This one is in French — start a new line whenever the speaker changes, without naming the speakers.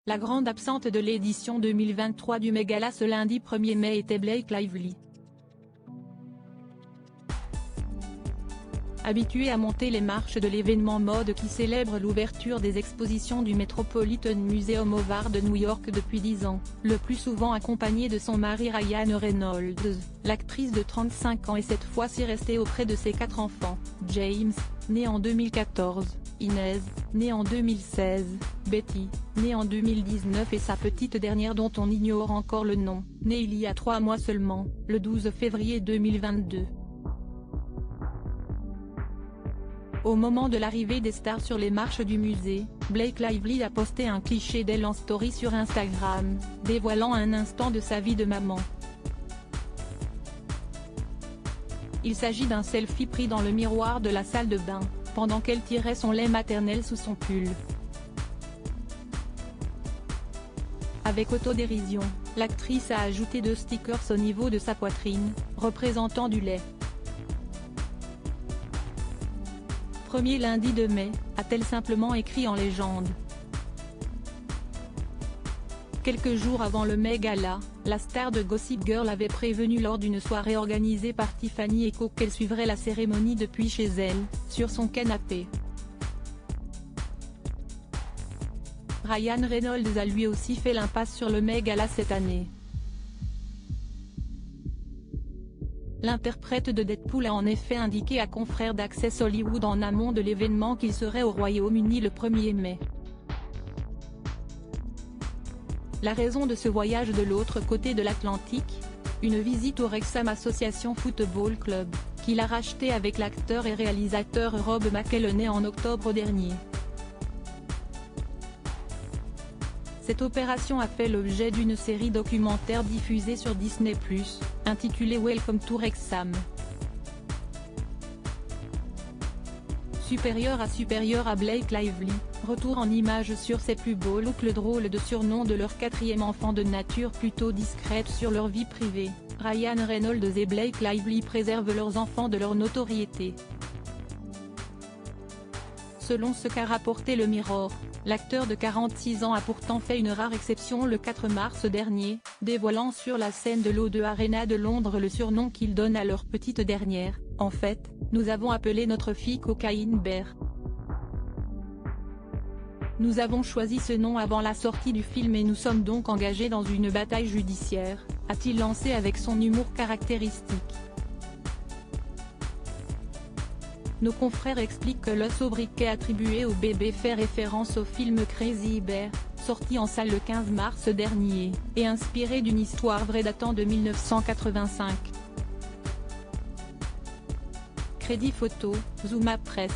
La grande absente de l'édition 2023 du Met Gala ce lundi 1er mai était Blake Lively. Habitué à monter les marches de l'événement mode qui célèbre l'ouverture des expositions du Metropolitan Museum of Art de New York depuis 10 ans, le plus souvent accompagnée de son mari Ryan Reynolds, l'actrice de 35 ans est cette fois-ci restée auprès de ses 4 enfants, James, né en 2014, Inez, née en 2016, Betty, née en 2019 et sa petite dernière dont on ignore encore le nom, née il y a 3 mois seulement, le 12 février 2022. Au moment de l'arrivée des stars sur les marches du musée, Blake Lively a posté un cliché d'elle en story sur Instagram, dévoilant un instant de sa vie de maman. Il s'agit d'un selfie pris dans le miroir de la salle de bain, pendant qu'elle tirait son lait maternel sous son pull. Avec autodérision, l'actrice a ajouté 2 stickers au niveau de sa poitrine, représentant du lait. Premier lundi de mai, a-t-elle simplement écrit en légende. Quelques jours avant le Met Gala, la star de Gossip Girl avait prévenu lors d'une soirée organisée par Tiffany & Co qu'elle suivrait la cérémonie depuis chez elle, sur son canapé. Ryan Reynolds a lui aussi fait l'impasse sur le Met Gala cette année. L'interprète de Deadpool a en effet indiqué à confrères d'Access Hollywood en amont de l'événement qu'il serait au Royaume-Uni le 1er mai. La raison de ce voyage de l'autre côté de l'Atlantique ? Une visite au Wrexham Association Football Club, qu'il a racheté avec l'acteur et réalisateur Rob McElhenney en octobre dernier. Cette opération a fait l'objet d'une série documentaire diffusée sur Disney+, intitulée Welcome to Wrexham. Supérieur à Blake Lively, retour en images sur ses plus beaux looks. Le drôle de surnom de leur 4e enfant de nature plutôt discrète sur leur vie privée, Ryan Reynolds et Blake Lively préservent leurs enfants de leur notoriété. Selon ce qu'a rapporté le Mirror, l'acteur de 46 ans a pourtant fait une rare exception le 4 mars dernier, dévoilant sur la scène de l'O2 Arena de Londres le surnom qu'il donne à leur petite dernière. En fait, nous avons appelé notre fille Cocaine Bear. Nous avons choisi ce nom avant la sortie du film et nous sommes donc engagés dans une bataille judiciaire, a-t-il lancé avec son humour caractéristique. Nos confrères expliquent que le sobriquet attribué au bébé fait référence au film Crazy Bear, sorti en salle le 15 mars dernier, et inspiré d'une histoire vraie datant de 1985. Crédit photo, Zuma Press.